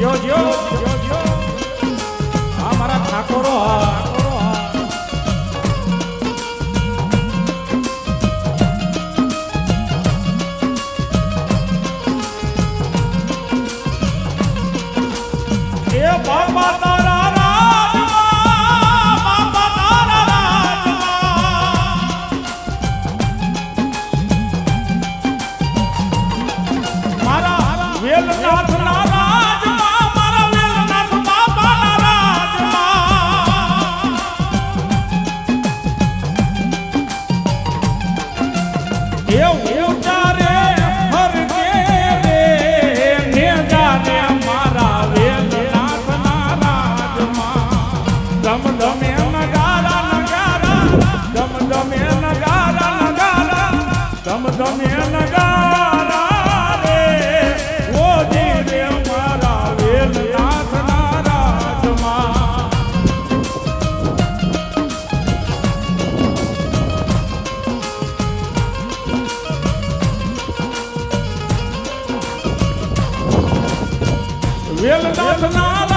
જો આ મારા ઠાકોરો એ બાબા તારા રાજમાં બાબા તારા રાજમાં મારા વેલનાથ ના રાજમાં મારા વેલનાથ બાબા ના રાજમાં એવું ચારે હરગે રે ને જાને મારા વેલનાથ ના રાજમાં ધમધમે નગારા નગારા ધમધમે નગારા નગારા ધમધમે નગારા રે ઓ જી રે મારા વેલનાથ ના રાજમાં વેલનાથ ના